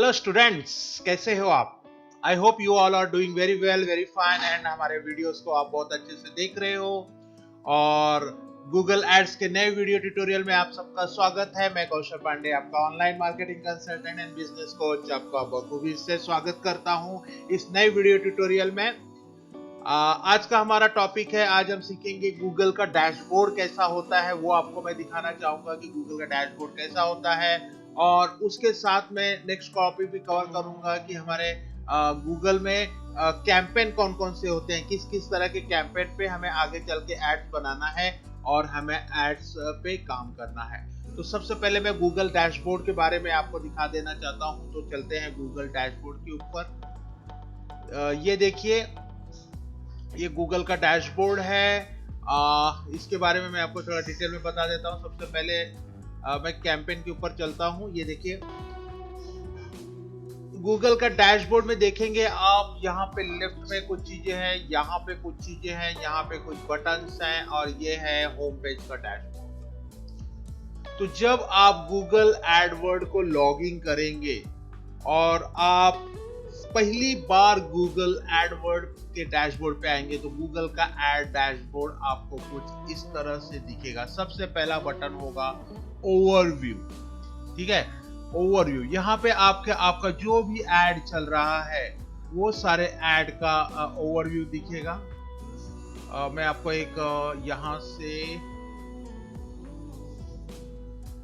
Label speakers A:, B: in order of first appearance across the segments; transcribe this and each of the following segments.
A: Hello students, कैसे हो आप? I hope you all are doing very well, very fine and हमारे videos को आप बहुत अच्छे से देख रहे हो। और गूगल एड्स के नए वीडियो ट्यूटोरियल में आप सबका स्वागत है। मैं कौशल पांडे, आपका online marketing consultant and business coach, आपका बखूबी से स्वागत करता हूं इस नए वीडियो ट्यूटोरियल में। आज का हमारा टॉपिक है, आज हम सीखेंगे गूगल का डैशबोर्ड कैसा होता है। वो आपको मैं दिखाना चाहूंगा कि गूगल का डैशबोर्ड कैसा होता है। और उसके साथ में नेक्स्ट टॉपिक भी कवर करूंगा कि हमारे गूगल में कैंपेन कौन कौन से होते हैं, किस किस तरह के कैंपेन पे हमें आगे चल के एड्स बनाना है और हमें एड्स पे काम करना है। तो सबसे पहले मैं गूगल डैशबोर्ड के बारे में आपको दिखा देना चाहता हूं। तो चलते हैं गूगल डैशबोर्ड के ऊपर। ये देखिए, ये गूगल का डैशबोर्ड है। इसके बारे में मैं आपको थोड़ा डिटेल में बता देता हूँ। सबसे पहले मैं कैंपेन के ऊपर चलता हूँ। ये देखिए, गूगल का डैशबोर्ड में देखेंगे आप, यहाँ पे लेफ्ट में कुछ चीजें हैं, यहाँ पे कुछ चीजें हैं, यहाँ पे कुछ बटन्स हैं, और ये है होम पेज का डैशबोर्ड। तो जब आप गूगल एडवर्ड को लॉगिन करेंगे और आप पहली बार गूगल एडवर्ड के डैशबोर्ड पे आएंगे तो गूगल का एड डैशबोर्ड आपको कुछ इस तरह से दिखेगा। सबसे पहला बटन होगा ओवरव्यू, ठीक है, ओवरव्यू। यहाँ पे आपका जो भी एड चल रहा है वो सारे एड का ओवरव्यू दिखेगा। मैं आपको एक यहाँ से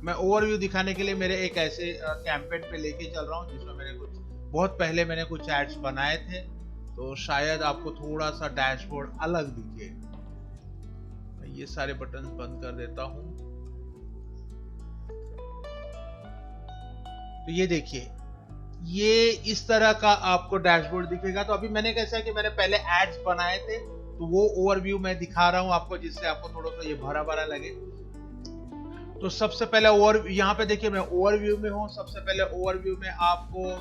A: मैं ओवरव्यू दिखाने के लिए मेरे एक ऐसे कैंपेन पे लेके चल रहा हूँ जिसमें मैंने बहुत पहले कुछ एड्स बनाए थे, तो शायद आपको थोड़ा सा डैशबोर्ड अलग दिखे। मैं ये सारे बटन बंद कर देता हूं। तो ये देखिए, ये इस तरह का आपको डैशबोर्ड दिखेगा। तो अभी मैंने कैसा है कि मैंने पहले एड्स बनाए थे, तो वो ओवरव्यू मैं दिखा रहा हूं आपको, जिससे आपको थोड़ा सा ये भरा भरा लगे। तो सबसे पहले यहाँ पे देखिए, मैं ओवरव्यू में हूँ। सबसे पहले ओवरव्यू में आपको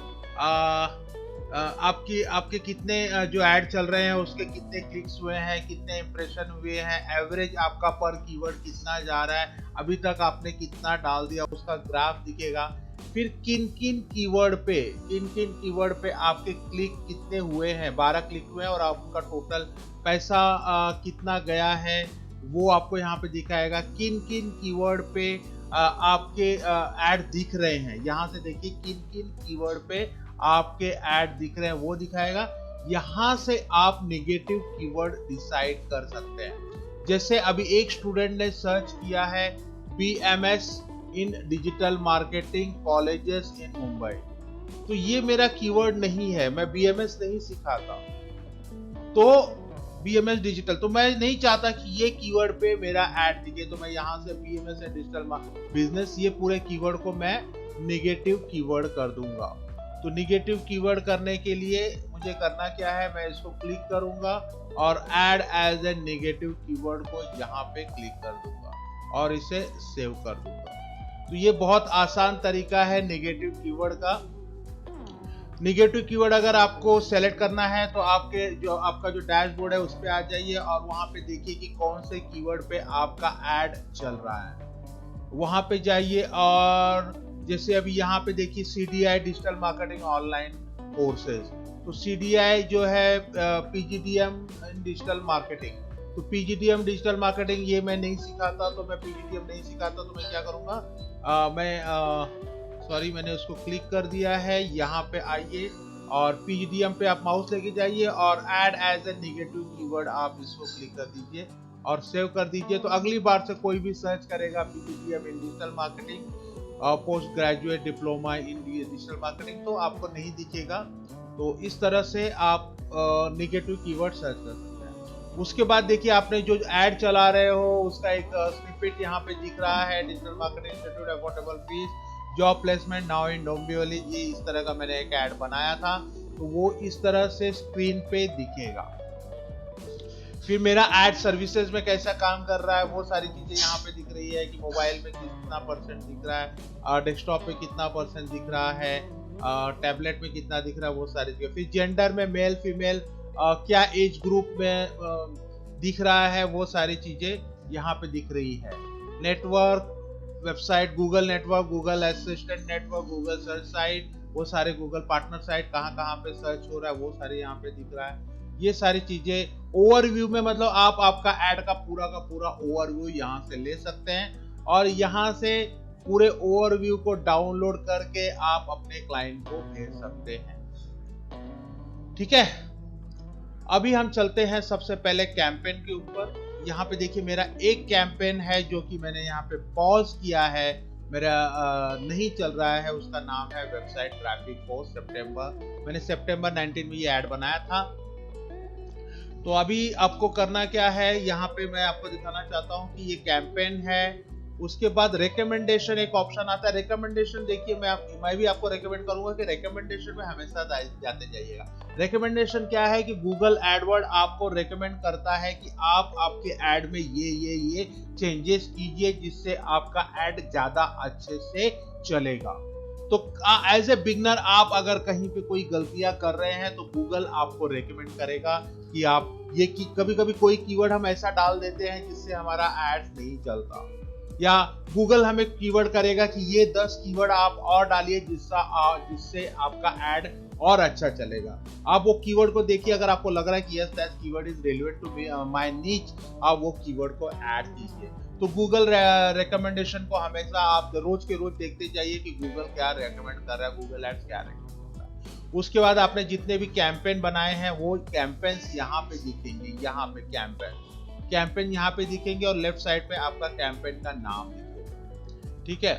A: आपके कितने जो ऐड चल रहे हैं उसके कितने क्लिक्स हुए हैं, कितने इंप्रेशन हुए हैं, एवरेज आपका पर कीवर्ड कितना जा रहा है, अभी तक आपने कितना डाल दिया, उसका ग्राफ दिखेगा। फिर किन किन कीवर्ड पे आपके क्लिक कितने हुए हैं, 12 क्लिक हुए हैं, और आपका टोटल पैसा कितना गया है वो आपको यहाँ पे दिखाएगा। किन किन कीवर्ड पे आपके ऐड दिख रहे हैं, यहाँ से देखिए किन किन कीवर्ड पे आपके ऐड दिख रहे हैं वो दिखाएगा। यहाँ से आप नेगेटिव कीवर्ड डिसाइड कर सकते हैं। जैसे अभी एक स्टूडेंट ने सर्च किया है BMS in digital marketing colleges in Mumbai, तो ये मेरा कीवर्ड नहीं है, मैं BMS नहीं सिखाता, तो BMS डिजिटल, तो मैं नहीं चाहता कि ये कीवर्ड पे मेरा ऐड दिखे, तो मैं यहाँ से BMS एंड डिजिटल बिजनेस, ये पूरे कीवर्ड को मैं नेगेटिव कीवर्ड कर दूंगा। तो नेगेटिव कीवर्ड करने के लिए मुझे करना क्या है, मैं इसको क्लिक करूंगा और add as a negative keyword को यहाँ पे क्लिक कर दूंगा और इसे सेव कर दूंगा। तो ये बहुत आसान तरीका है नेगेटिव कीवर्ड का। नेगेटिव कीवर्ड अगर आपको सेलेक्ट करना है तो आपका जो डैशबोर्ड है उस पे आ जाइए और वहां पे देखिए कि कौन से कीवर्ड पे आपका ऐड चल रहा है, वहां पे जाइए। और जैसे अभी यहाँ पे देखिए CDI digital marketing online courses, तो CDI जो है PGDM इन डिजिटल मार्केटिंग, तो PGDM डिजिटल मार्केटिंग ये मैं नहीं सिखाता, तो मैं PGDM नहीं सिखाता, तो मैं क्या करूंगा, मैंने उसको क्लिक कर दिया है। यहाँ पे आइए और PGDM पे आप माउस लेके जाइए और add as a negative keyword आप इसको क्लिक कर दीजिए और सेव कर दीजिए। तो अगली बार से कोई भी सर्च करेगा PGDM in digital marketing post graduate diploma in digital marketing, तो आपको नहीं दिखेगा। तो इस तरह से आप नेगेटिव कीवर्ड सर्च कर सकते हैं। उसके बाद देखिए, आपने जो ऐड चला रहे हो उसका एक स्निपेट यहाँ पे दिख रहा है, digital marketing institute affordable fees job placement now in Dombivli. ये इस तरह का मैंने एक ऐड बनाया था, तो वो इस तरह से स्क्रीन पे दिखेगा। फिर मेरा एड सर्विसेज में कैसा काम कर रहा है वो सारी चीजें यहाँ पे दिख रही है कि मोबाइल में कितना % दिख रहा है, डेस्कटॉप पे कितना % दिख रहा है, टैबलेट में कितना दिख रहा है, वो सारी चीजें। फिर जेंडर में मेल फीमेल क्या एज ग्रुप में दिख रहा है, वो सारी चीजें यहाँ पे दिख रही है। Network website, Google network, Google assistant network, Google search site, वो सारे गूगल पार्टनर साइट कहाँ कहाँ पे सर्च हो रहा है वो सारे यहाँ पे दिख रहा है। ये सारी चीजें ओवरव्यू में, मतलब आप आपका ऐड का पूरा ओवरव्यू यहाँ से ले सकते हैं और यहाँ से पूरे ओवरव्यू को डाउनलोड करके आप अपने क्लाइंट को भेज सकते हैं। ठीक है, अभी हम चलते हैं सबसे पहले कैंपेन के ऊपर। यहाँ पे देखिए मेरा एक कैंपेन है जो कि मैंने यहाँ पे पॉज किया है, मेरा नहीं चल रहा है। उसका नाम है वेबसाइट ट्रैफिक पोस्ट सितंबर। मैंने सितंबर 19 में ये ऐड बनाया था। तो अभी आपको करना क्या है, यहाँ पे मैं आपको दिखाना चाहता हूँ कि ये कैंपेन है। उसके बाद रिकमेंडेशन एक ऑप्शन आता है। रिकमेंडेशन देखिए मैं भी आपको रिकमेंड करूंगा कि रिकमेंडेशन में हमेशा जाते जाइएगा। रिकमेंडेशन क्या है कि गूगल एडवर्ड आपको रिकमेंड करता है कि आप आपके ऐड में ये चेंजेस कीजिए जिससे आपका ऐड ज्यादा अच्छे से चलेगा। तो एज ए बिगनर आप अगर कहीं पे कोई गलतियां कर रहे हैं तो गूगल आपको रेकमेंड करेगा कि आप ये कभी कभी कोई कीवर्ड हम ऐसा डाल देते हैं जिससे हमारा एड्स नहीं चलता, या गूगल हमें कीवर्ड करेगा कि ये 10 कीवर्ड आप और डालिए जिससे आपका ऐड और अच्छा चलेगा। आप वो कीवर्ड को देखिए, अगर आपको लग रहा है कि yes that keyword is relevant to my niche, आप वो कीवर्ड को ऐड कीजिए। तो गूगल रिकमेंडेशन को हमेशा आप रोज के रोज देखते जाइए कि गूगल क्या रेकमेंड कर रहा है, गूगल एड्स क्या रेकमेंड कर रहा है। उसके बाद आपने जितने भी कैंपेन बनाए हैं वो कैंपेन्स यहाँ पे दिखेंगे, यहाँ पे कैंपेन यहाँ पे दिखेंगे और लेफ्ट साइड पे आपका कैंपेन का नाम दिखेगा। ठीक है,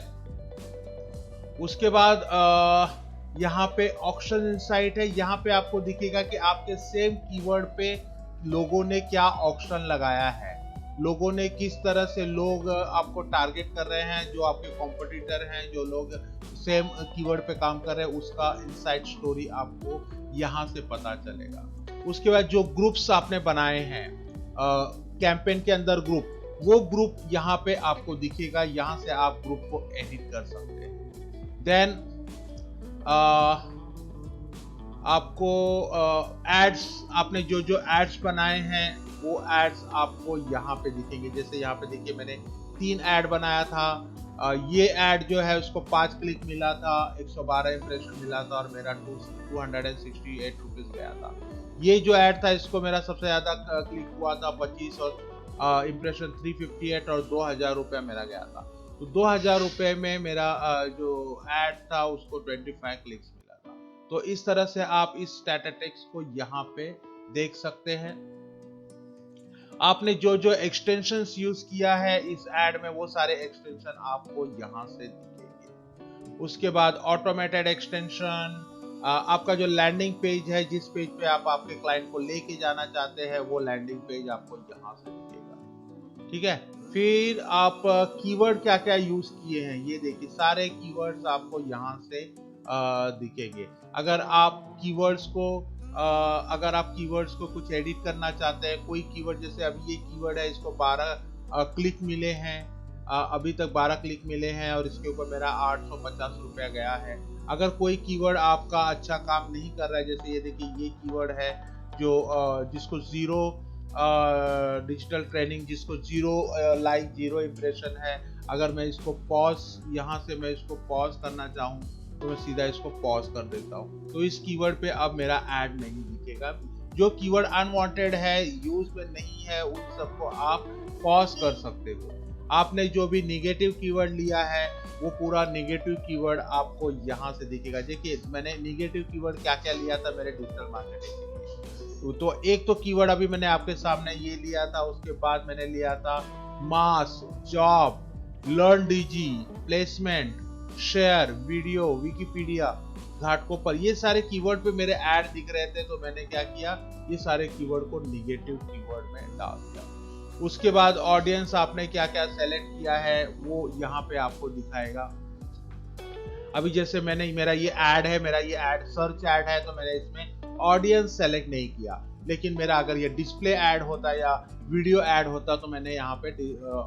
A: उसके बाद यहाँ पे ऑक्शन इनसाइट है। यहाँ पे आपको दिखेगा कि आपके सेम कीवर्ड पे लोगों ने क्या ऑक्शन लगाया है, लोगों ने किस तरह से लोग आपको टारगेट कर रहे हैं, जो आपके कॉम्पिटिटर हैं, जो लोग सेम कीवर्ड पे काम कर रहे हैं, उसका इनसाइड स्टोरी आपको यहाँ से पता चलेगा। उसके बाद जो ग्रुप्स आपने बनाए हैं कैंपेन के अंदर वो ग्रुप यहाँ पे आपको दिखेगा। यहाँ से आप ग्रुप को एडिट कर सकते हैं। देन आपको एड्स, आपने जो एड्स बनाए हैं वो एड्स आपको यहाँ पे दिखेंगे। जैसे यहाँ पे देखिए मैंने 3 ऐड बनाया था। ये ऐड जो है उसको 5 क्लिक मिला था, 112 इंप्रेशन मिला था और मेरा 268 रुपीज गया था। ये जो ऐड था इसको मेरा सबसे ज्यादा क्लिक हुआ था 25 और इंप्रेशन 358 और 2000 रुपया मेरा गया था। तो 2000 रुपये में मेरा जो ऐड था उसको 25 क्लिक्स मिला था। तो इस तरह से आप इस स्टैटिस्टिक्स को यहाँ पे देख सकते हैं। आपने जो एक्सटेंशंस यूज किया है इस ऐड में वो सारे एक्सटेंशन आपको यहाँ से दिखेंगे। उसके बाद ऑटोमेटेड एक्सटेंशन, आपका जो लैंडिंग पेज है, जिस पेज पे आप आपके क्लाइंट को लेके जाना चाहते हैं वो लैंडिंग पेज आपको यहाँ से दिखेगा। ठीक है, फिर आप कीवर्ड क्या क्या यूज किए हैं ये देखिए, सारे कीवर्ड्स आपको यहाँ से दिखेंगे। अगर आप कीवर्ड्स को कुछ एडिट करना चाहते हैं, कोई कीवर्ड, जैसे अभी ये कीवर्ड है इसको 12 क्लिक मिले हैं, अभी तक 12 क्लिक मिले हैं और इसके ऊपर मेरा 850 रुपया गया है। अगर कोई कीवर्ड आपका अच्छा काम नहीं कर रहा है, जैसे ये देखिए ये कीवर्ड है जो जिसको 0 डिजिटल ट्रेनिंग, जिसको 0 लाइक 0 इंप्रेशन है, अगर मैं इसको यहाँ से मैं इसको पॉज करना चाहूँ तो मैं सीधा इसको पॉज कर देता हूँ। तो इस कीवर्ड पे अब मेरा ऐड नहीं दिखेगा। जो कीवर्ड अनवांटेड है, यूज में नहीं है, उन सबको आप पॉज कर सकते हो। आपने जो भी निगेटिव कीवर्ड लिया है वो पूरा निगेटिव कीवर्ड आपको यहाँ से दिखेगा। देखिए मैंने निगेटिव कीवर्ड क्या क्या लिया था मेरे डिजिटल मार्केटिंग के लिए। तो एक तो कीवर्ड अभी मैंने आपके सामने ये लिया था, उसके बाद मैंने लिया था mass, job, learn DG, placement, share, video, Wikipedia, Ghatkopar, ये सारे कीवर्ड पे मेरे ऐड दिख रहे थे। तो मैंने क्या किया, ये सारे कीवर्ड को निगेटिव कीवर्ड में डाल दिया। उसके बाद ऑडियंस आपने क्या क्या सेलेक्ट किया है वो यहाँ पे आपको दिखाएगा। अभी जैसे मेरा ये ऐड सर्च ऐड है तो मैंने इसमें ऑडियंस सेलेक्ट नहीं किया, लेकिन मेरा अगर ये डिस्प्ले ऐड होता या वीडियो ऐड होता तो मैंने यहाँ पे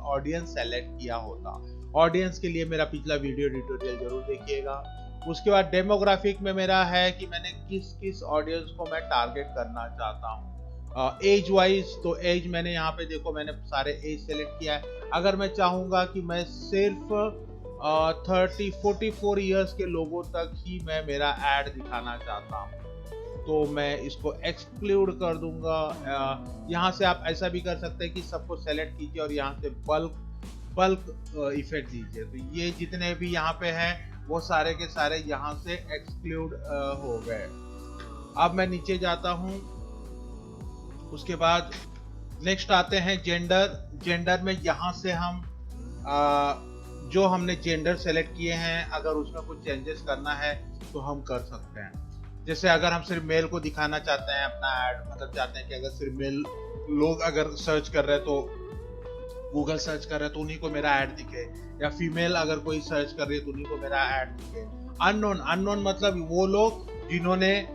A: ऑडियंस सेलेक्ट किया होता। ऑडियंस के लिए मेरा पिछला वीडियो ट्यूटोरियल जरूर देखिएगा। उसके बाद डेमोग्राफिक में मेरा है कि मैंने किस ऑडियंस को मैं टारगेट करना चाहता हूँ। एज वाइज, तो एज मैंने यहाँ पे देखो मैंने सारे एज सेलेक्ट किया है। अगर मैं चाहूंगा कि मैं सिर्फ 30-44 ईयर्स के लोगों तक ही मैं मेरा ऐड दिखाना चाहता हूँ, तो मैं इसको एक्सक्लूड कर दूंगा। यहाँ से आप ऐसा भी कर सकते हैं कि सबको सेलेक्ट कीजिए और यहाँ से बल्क बल्क इफेक्ट दीजिए, तो ये जितने भी यहाँ पे हैं वो सारे के सारे यहाँ से एक्सक्लूड हो गए। अब मैं नीचे जाता हूँ, उसके बाद नेक्स्ट आते हैं जेंडर। जेंडर में यहाँ से हम जो हमने जेंडर सेलेक्ट किए हैं, अगर उसमें कुछ चेंजेस करना है तो हम कर सकते हैं। जैसे अगर हम सिर्फ मेल को दिखाना चाहते हैं अपना ऐड, मतलब चाहते हैं कि अगर सिर्फ मेल लोग अगर सर्च कर रहे हैं तो गूगल सर्च कर रहे हैं तो उन्हीं को मेरा ऐड दिखे, या फीमेल अगर कोई सर्च कर रही है तो उन्हीं को मेरा ऐड दिखे। अननोन, अननोन मतलब वो लोग जिन्होंने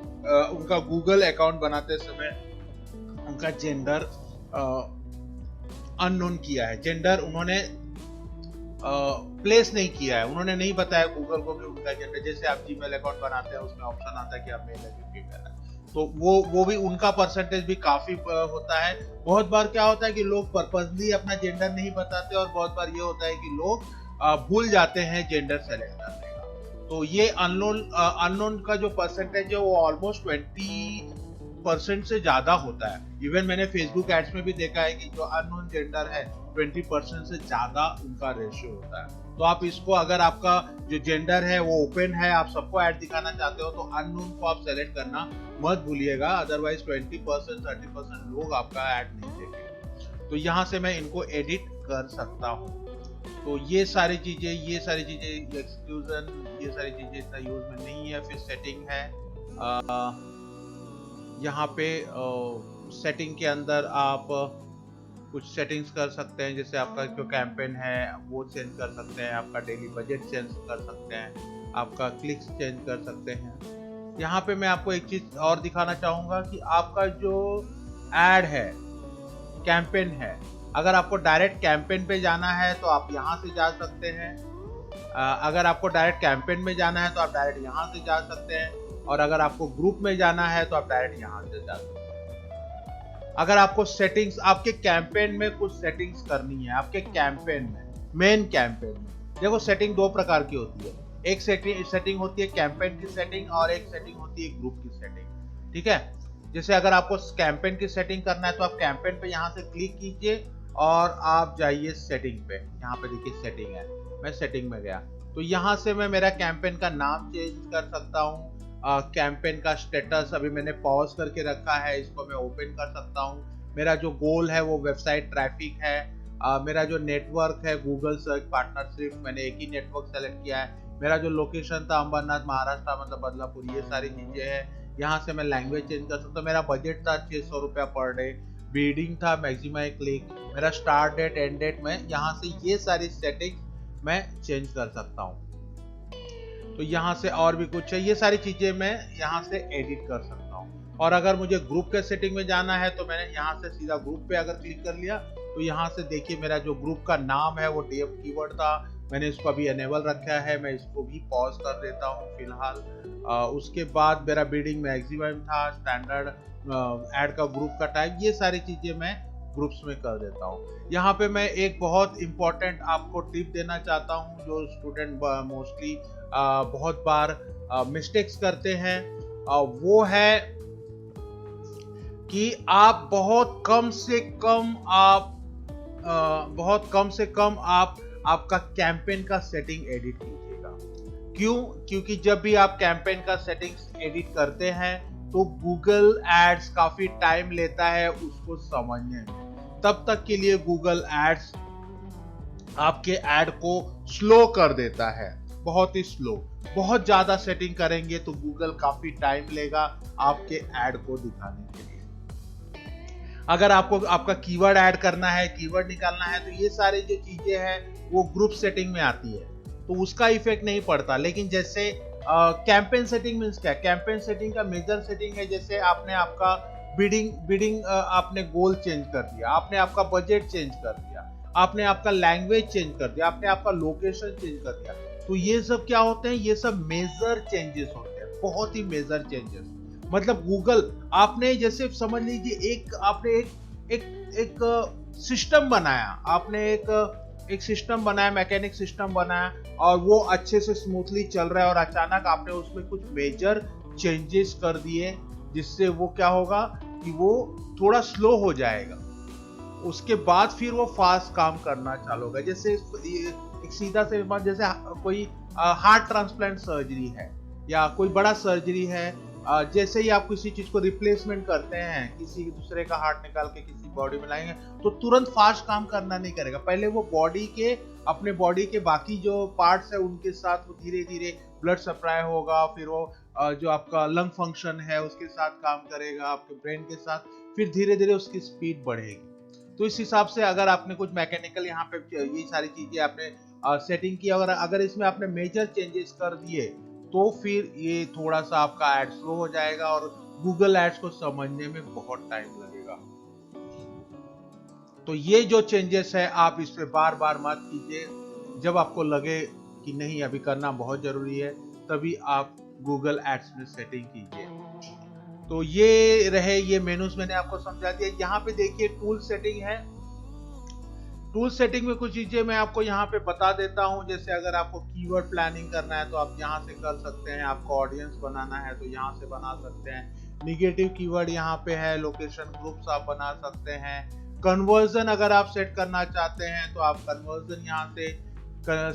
A: उनका गूगल अकाउंट बनाते समय उनका जेंडर अननोन किया है, जेंडर उन्होंने प्लेस नहीं किया है, उन्होंने नहीं बताया गूगल को कि उनका जेंडर। जैसे आप जीमेल अकाउंट बनाते हैं उसमें ऑप्शन आता है कि आप मेल है कि फीमेल है, तो वो भी उनका परसेंटेज भी काफी होता है। बहुत बार क्या होता है कि लोग पर्पसली अपना जेंडर नहीं बताते, और बहुत बार ये होता है कि लोग भूल जाते हैं जेंडर सेलेक्ट करने का। तो ये अननोन का जो परसेंटेज है वो ऑलमोस्ट 20% से ज्यादा होता है। इवन मैंने फेसबुक एड्स में भी देखा है कि जो अननोन जेंडर है 20% से ज्यादा उनका रेशियो होता है। तो आप इसको, अगर आपका जो जेंडर है वो ओपन है, आप सबको ऐड दिखाना चाहते हो, तो अननोन को आप सेलेक्ट करना मत भूलिएगा, अदरवाइज 20% 30% लोग आपका ऐड नहीं देखेंगे। तो यहाँ से मैं इनको एडिट कर सकता हूँ। तो ये सारी चीजें एक्सक्लूजन, ये सारी चीजें इतना यूज में नहीं है। फिर सेटिंग है, यहाँ पे सेटिंग के अंदर आप कुछ सेटिंग्स कर सकते हैं, जैसे आपका जो कैंपेन है वो चेंज कर सकते हैं, आपका डेली बजट चेंज कर सकते हैं, आपका क्लिक्स चेंज कर सकते हैं। यहाँ पे मैं आपको एक चीज और दिखाना चाहूंगा कि आपका जो एड है, कैंपेन है, अगर आपको डायरेक्ट कैंपेन पे जाना है तो आप यहाँ से जा सकते हैं। अगर आपको डायरेक्ट कैंपेन में जाना है तो आप डायरेक्ट यहाँ से जा सकते हैं, और अगर आपको ग्रुप में जाना है तो आप डायरेक्ट यहाँ से जा सकते हैं। अगर आपको सेटिंग्स, आपके कैंपेन में कुछ सेटिंग्स करनी है, आपके कैंपेन में, मेन कैंपेन में, देखो सेटिंग दो प्रकार की होती है। एक सेटिंग होती है कैंपेन की सेटिंग, और एक सेटिंग होती है ग्रुप की सेटिंग। ठीक है, जैसे अगर आपको कैंपेन की सेटिंग करना है तो आप कैंपेन पे यहाँ से क्लिक कीजिए और आप जाइए सेटिंग पे। यहाँ पे देखिए सेटिंग है, मैं सेटिंग में गया, तो यहाँ से मैं मेरा कैंपेन का नाम चेंज कर सकता हूँ। कैंपेन का स्टेटस अभी मैंने पॉज करके रखा है, इसको मैं ओपन कर सकता हूँ। मेरा जो गोल है वो वेबसाइट ट्रैफिक है। मेरा जो नेटवर्क है गूगल सर्च पार्टनरशिप, मैंने एक ही नेटवर्क सेलेक्ट किया है। मेरा जो लोकेशन था अंबरनाथ महाराष्ट्र, मतलब बदलापुर, ये सारी चीजें हैं। यहाँ से मैं लैंग्वेज चेंज कर सकता हूँ। मेरा बजट था 600 रुपया पर डे, बिडिंग था मैक्सिमम क्लिक, मेरा स्टार्ट डेट एंड डेट, मैं यहाँ से ये सारी सेटिंग्स मैं चेंज कर सकता हूँ। तो यहाँ से और भी कुछ है, ये सारी चीजें मैं यहाँ से एडिट कर सकता हूँ। और अगर मुझे ग्रुप के सेटिंग में जाना है तो मैंने यहाँ से सीधा ग्रुप पे अगर क्लिक कर लिया तो यहाँ से देखिए मेरा जो ग्रुप का नाम है वो डीएफ कीवर्ड था, मैंने इसको अभी एनेबल रखा है, मैं इसको भी पॉज कर देता हूँ फिलहाल। उसके बाद मेरा बिडिंग मैक्सिमम था, स्टैंडर्ड, ऐड का ग्रुप का टाइप, ये सारी चीजें मैं ग्रुप्स में कर देता हूँ। यहाँ पे मैं एक बहुत इंपॉर्टेंट आपको टिप देना चाहता हूँ, जो स्टूडेंट मोस्टली बहुत बार मिस्टेक्स करते हैं, वो है कि आप बहुत कम से कम आप आपका कैंपेन का सेटिंग एडिट कीजिएगा। क्यों? क्योंकि जब भी आप कैंपेन का सेटिंग्स एडिट करते हैं तो गूगल एड्स काफी टाइम लेता है उसको समझने में। तब तक के लिए गूगल एड्स आपके ऐड को स्लो कर देता है, बहुत ही स्लो। बहुत ज्यादा सेटिंग करेंगे तो गूगल काफी टाइम लेगा आपके ऐड को दिखाने के लिए। अगर आपको आपका कीवर्ड ऐड करना है, कीवर्ड निकालना है, तो ये सारी जो चीजें हैं वो ग्रुप सेटिंग में आती है, तो उसका इफेक्ट नहीं पड़ता। लेकिन जैसे कैंपेन सेटिंग मींस क्या? कैंपेन सेटिंग का मेजर सेटिंग है, जैसे आपने आपका बिडिंग आपने गोल चेंज कर दिया, आपने आपका बजट चेंज कर दिया, आपने आपका लैंग्वेज चेंज कर दिया, आपने आपका लोकेशन चेंज कर दिया, तो ये सब क्या होते हैं? ये सब मेजर चेंजेस होते हैं, बहुत ही मेजर चेंजेस। मतलब गूगल, आपने जैसे समझ लीजिए आपने एक सिस्टम बनाया, आपने एक सिस्टम बनाया, मैकेनिक सिस्टम बनाया और वो अच्छे से स्मूथली चल रहा है और अचानक आपने उसमें कुछ मेजर चेंजेस कर दिए, जिससे वो क्या होगा कि वो थोड़ा स्लो हो जाएगा। उसके बाद फिर वो फास्ट काम करना चालू होगा। जैसे एक सीधा से जैसे कोई हार्ट ट्रांसप्लांट सर्जरी है या कोई बड़ा सर्जरी है, जैसे ही आप किसी चीज को रिप्लेसमेंट करते हैं, किसी दूसरे का हार्ट निकाल के किसी बॉडी में लाएंगे, तो तुरंत फास्ट काम करना नहीं करेगा। पहले वो अपने बॉडी के बाकी जो पार्ट्स है उनके साथ वो धीरे धीरे ब्लड सप्लाई होगा, फिर वो जो आपका लंग फंक्शन है उसके साथ काम करेगा, आपके ब्रेन के साथ, फिर धीरे धीरे उसकी स्पीड बढ़ेगी। तो इस हिसाब से अगर आपने कुछ मैकेनिकल यहाँ पे ये सारी चीजें आपने सेटिंग की, अगर इसमें आपने मेजर चेंजेस कर दिए, तो फिर ये थोड़ा सा आपका एड स्लो हो जाएगा और गूगल एड्स को समझने में बहुत टाइम लगेगा। तो ये जो चेंजेस है आप इस पे बार बार मत कीजिए। जब आपको लगे कि नहीं अभी करना बहुत जरूरी है, तभी आप गूगल एड्स में सेटिंग कीजिए। तो ये मेनूज मैंने आपको समझा दिया। यहाँ पे देखिए टूल सेटिंग है। टूल सेटिंग में कुछ चीजें मैं आपको यहाँ पे बता देता हूँ। जैसे अगर आपको कीवर्ड प्लानिंग करना है तो आप यहाँ से कर सकते हैं, आपको ऑडियंस बनाना है तो यहाँ से बना सकते हैं, निगेटिव कीवर्ड यहाँ पे है, लोकेशन ग्रुप्स आप बना सकते हैं, कन्वर्जन अगर आप सेट करना चाहते हैं तो आप कन्वर्जन यहाँ से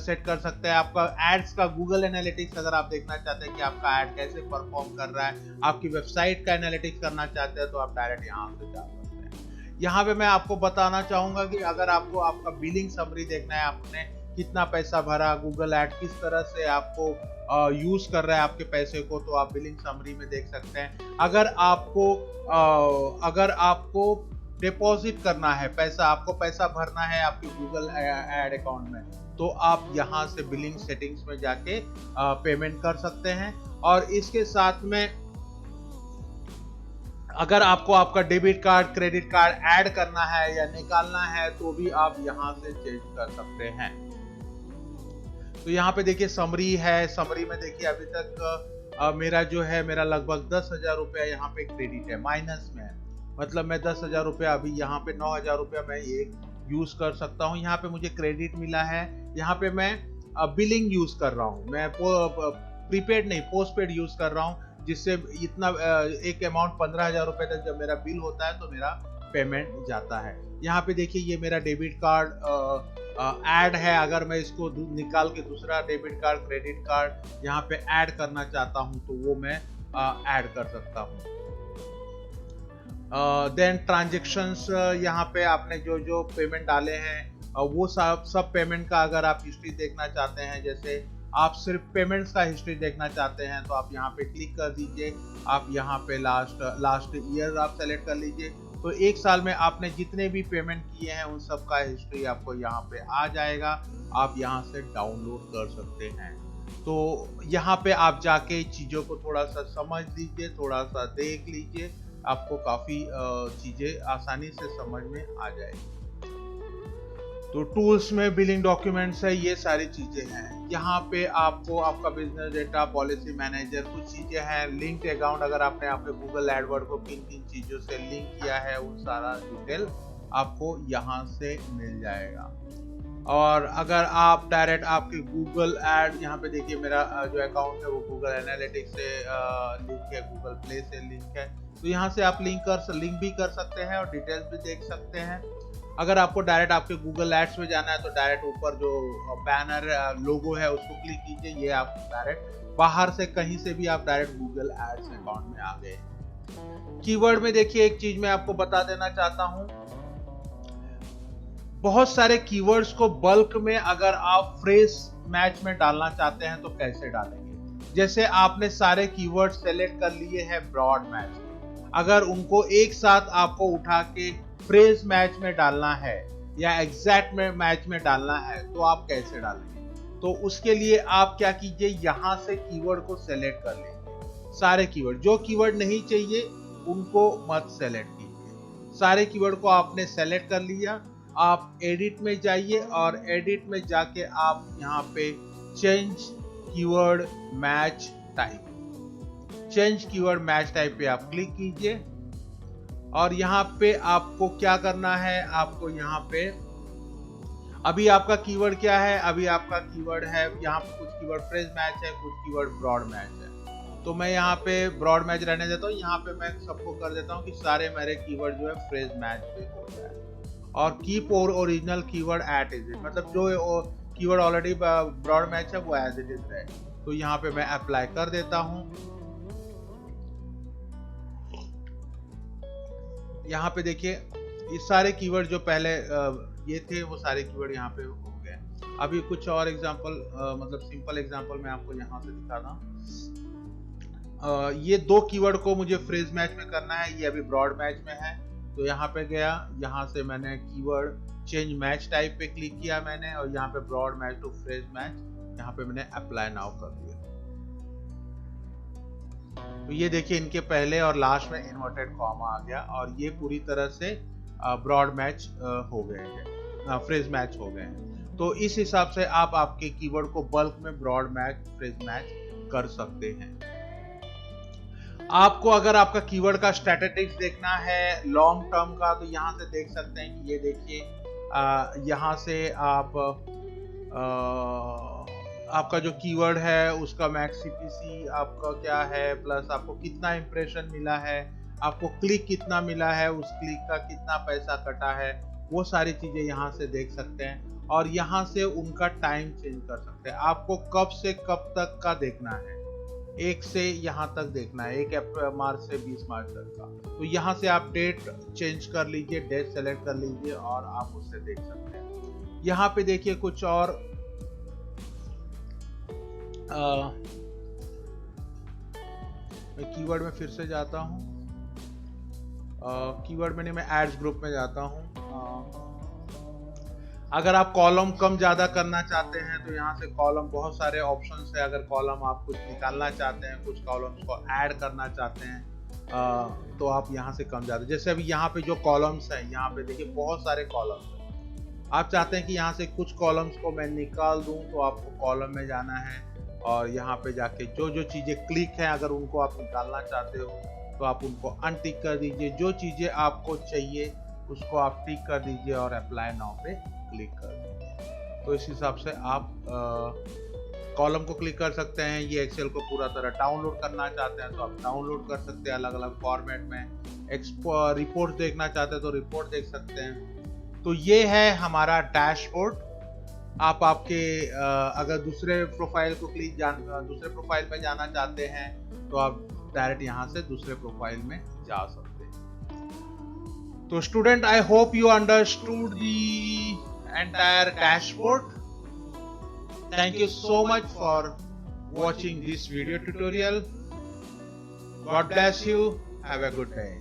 A: सेट कर सकते हैं। आपका एड्स का गूगल एनालिटिक्स अगर आप देखना चाहते हैं कि आपका एड कैसे परफॉर्म कर रहा है, आपकी वेबसाइट का एनालिटिक्स करना चाहते हैं तो आप डायरेक्ट यहाँ से जा सकते हैं। यहाँ पे मैं आपको बताना चाहूंगा कि अगर आपको आपका बिलिंग समरी देखना है, आपने कितना पैसा भरा, गूगल एड किस तरह से आपको यूज कर रहा है आपके पैसे को, तो आप बिलिंग समरी में देख सकते हैं। अगर आपको डिपॉजिट करना है पैसा, आपको पैसा भरना है आपके गूगल एड अकाउंट में, तो आप यहाँ से बिलिंग सेटिंग्स में जाके पेमेंट कर सकते हैं। और इसके साथ में अगर आपको आपका debit card credit card add करना है या निकालना है तो भी आप यहाँ से चेंज कर सकते हैं। तो यहाँ पे देखिए समरी है। समरी में देखिए अभी तक मेरा जो है, मेरा लगभग 10,000 रुपया यहाँ पे क्रेडिट है, माइनस में है। मतलब मैं 10,000 रुपया अभी यहाँ पे 9,000 रुपया मैं ये यूज कर सकता हूँ। यहाँ पे मुझे क्रेडिट मिला है। यहाँ पे मैं बिलिंग यूज कर रहा हूँ, मैं प्रीपेड नहीं पोस्टपेड यूज कर रहा हूँ, जिससे इतना एक अमाउंट 15,000 रुपए तक जब मेरा बिल होता है तो मेरा पेमेंट जाता है। यहाँ पे देखिए ये मेरा डेबिट कार्ड ऐड है। अगर मैं इसको निकाल के दूसरा डेबिट कार्ड क्रेडिट कार्ड यहाँ पे ऐड करना चाहता हूँ तो वो मैं ऐड कर सकता हूँ। देन ट्रांजेक्शंस, यहाँ पे आपने जो जो पेमेंट डाले हैं वो सब पेमेंट का अगर आप हिस्ट्री देखना चाहते हैं, जैसे आप सिर्फ पेमेंट्स का हिस्ट्री देखना चाहते हैं तो आप यहाँ पे क्लिक कर दीजिए। आप यहाँ पे लास्ट ईयर आप सेलेक्ट कर लीजिए, तो एक साल में आपने जितने भी पेमेंट किए हैं उन सब का हिस्ट्री आपको यहाँ पे आ जाएगा। आप यहाँ से डाउनलोड कर सकते हैं। तो यहाँ पे आप जाके चीज़ों को थोड़ा सा समझ लीजिए, थोड़ा सा देख लीजिए, आपको काफ़ी चीज़ें आसानी से समझ में आ जाएगी। तो टूल्स में बिलिंग डॉक्यूमेंट्स है, ये सारी चीजें हैं। यहाँ पे आपको आपका बिजनेस डेटा, पॉलिसी मैनेजर, कुछ चीजें हैं। लिंक्ड अकाउंट, अगर आपने आपके गूगल एडवर्ड को किन किन चीजों से लिंक किया है उन सारा डिटेल आपको यहाँ से मिल जाएगा। और अगर आप डायरेक्ट आपके गूगल एड, यहाँ पे देखिए मेरा जो अकाउंट है वो गूगल एनालिटिक्स से लिंक है, गूगल प्ले से लिंक है, तो यहाँ से आप लिंक भी कर सकते हैं और डिटेल्स भी देख सकते हैं। अगर आपको डायरेक्ट आपके गूगल एड्स में जाना है तो डायरेक्ट ऊपर जो बैनर लोगो है उसको क्लिक कीजिए, ये आप डायरेक्ट बाहर से कहीं से भी आप डायरेक्ट गूगल एड्स अकाउंट में आ गए। कीवर्ड में देखिए एक चीज मैं आपको बता देना चाहता हूं, बहुत सारे कीवर्ड्स को बल्क में अगर आप फ्रेज मैच में डालना चाहते हैं तो कैसे डालेंगे। जैसे आपने सारे कीवर्ड सेलेक्ट कर लिए हैं ब्रॉड मैच में, अगर उनको एक साथ आपको उठा के फ्रेज मैच में डालना है या एग्जैक्ट में मैच में डालना है तो आप कैसे डालेंगे। तो उसके लिए आप क्या कीजिए, यहां से कीवर्ड को सेलेक्ट कर लीजिए। सारे कीवर्ड, जो कीवर्ड नहीं चाहिए उनको मत सेलेक्ट कीजिए। सारे कीवर्ड को आपने सेलेक्ट कर लिया, आप एडिट में जाइए और एडिट में जाके आप यहाँ पे change keyword match type, change keyword match type पे आप क्लिक कीजिए। और यहाँ पे आपको क्या करना है, आपको यहाँ पे अभी आपका कीवर्ड क्या है? अभी आपका कीवर्ड है, यहाँ पे कुछ कीवर्ड फ्रेज मैच है, कुछ कीवर्ड ब्रॉड मैच है। तो मैं यहाँ पे ब्रॉड मैच रहने देता हूँ। यहाँ पे मैं सबको कर देता हूँ कि सारे मेरे कीवर्ड जो है फ्रेज मैच पे हो जाए। और keep our original keyword at is it, मतलब जो कीवर्ड ऑलरेडी ब्रॉड मैच है वो एज इट इज रहे। तो यहाँ पे मैं अप्लाई कर देता हूँ। यहाँ पे देखिए ये सारे कीवर्ड जो पहले ये थे वो सारे कीवर्ड यहाँ पे हो गए। अभी कुछ और एग्जांपल, मतलब सिंपल एग्जांपल मैं आपको यहाँ से दिखाता हूँ। ये दो कीवर्ड को मुझे फ्रेज मैच में करना है, ये अभी ब्रॉड मैच में है। तो यहाँ पे गया, यहाँ से मैंने कीवर्ड चेंज मैच टाइप पे क्लिक किया मैंने, और यहाँ पे broad match to phrase match, यहाँ पे मैंने अप्लाई नाउ कर दिया। तो ये देखिए इनके पहले और लास्ट में इन्वर्टेड कॉमा आ गया, और ये पूरी तरह से ब्रॉड मैच हो गए हैं, फ्रेज मैच हो गए हैं। तो इस हिसाब से आप आपके कीवर्ड को बल्क में ब्रॉड मैच, फ्रेज मैच कर सकते हैं। आपको अगर आपका कीवर्ड का स्टैटिस्टिक्स देखना है लॉन्ग टर्म का, तो यहाँ से देख सकते हैं कि ये देखिए यहाँ से आप आपका जो कीवर्ड है उसका मैक्स सीपीसी आपका क्या है, प्लस आपको कितना इंप्रेशन मिला है, आपको क्लिक कितना मिला है, उस क्लिक का कितना पैसा कटा है, वो सारी चीजें यहाँ से देख सकते हैं। और यहाँ से उनका टाइम चेंज कर सकते हैं। आपको कब से कब तक का देखना है, 1 से यहाँ तक देखना है, 1 मार्च से 20 मार्च तक का। तो यहाँ से आप डेट चेंज कर लीजिए, डेट सेलेक्ट कर लीजिए और आप उससे देख सकते हैं। यहाँ पे देखिए कुछ और मैं कीवर्ड में फिर से जाता हूँ। कीवर्ड में मैं एड्स ग्रुप में जाता हूँ। अगर आप कॉलम कम ज्यादा करना चाहते हैं तो यहाँ से कॉलम बहुत सारे ऑप्शंस है। अगर कॉलम आप कुछ निकालना चाहते हैं, कुछ कॉलम्स को ऐड करना चाहते हैं, तो आप यहाँ से कम ज्यादा, जैसे अभी यहाँ पे जो कॉलम्स हैं, यहाँ पे देखिए बहुत सारे कॉलम्स हैं। आप चाहते हैं कि यहाँ से कुछ कॉलम्स को मैं निकाल दूं, तो आपको कॉलम में जाना है और यहाँ पे जाके जो जो चीजें क्लिक हैं अगर उनको आप निकालना चाहते हो तो आप उनको अनटिक कर दीजिए। जो चीजें आपको चाहिए उसको आप टिक कर दीजिए और अप्लाई नाउ पे क्लिक कर दीजिए। तो इस हिसाब से आप कॉलम को क्लिक कर सकते हैं। ये एक्सेल को पूरा तरह डाउनलोड करना चाहते हैं तो आप डाउनलोड कर सकते हैं अलग अलग फॉर्मेट में। रिपोर्ट देखना चाहते हैं तो रिपोर्ट देख सकते हैं। तो ये है हमारा डैशबोर्ड। आप आपके अगर दूसरे प्रोफाइल पे जाना चाहते हैं तो आप डायरेक्ट यहाँ से दूसरे प्रोफाइल में जा सकते हैं। तो student, I hope you understood the entire dashboard. Thank you so much for watching this video tutorial. God bless you. Have a good day.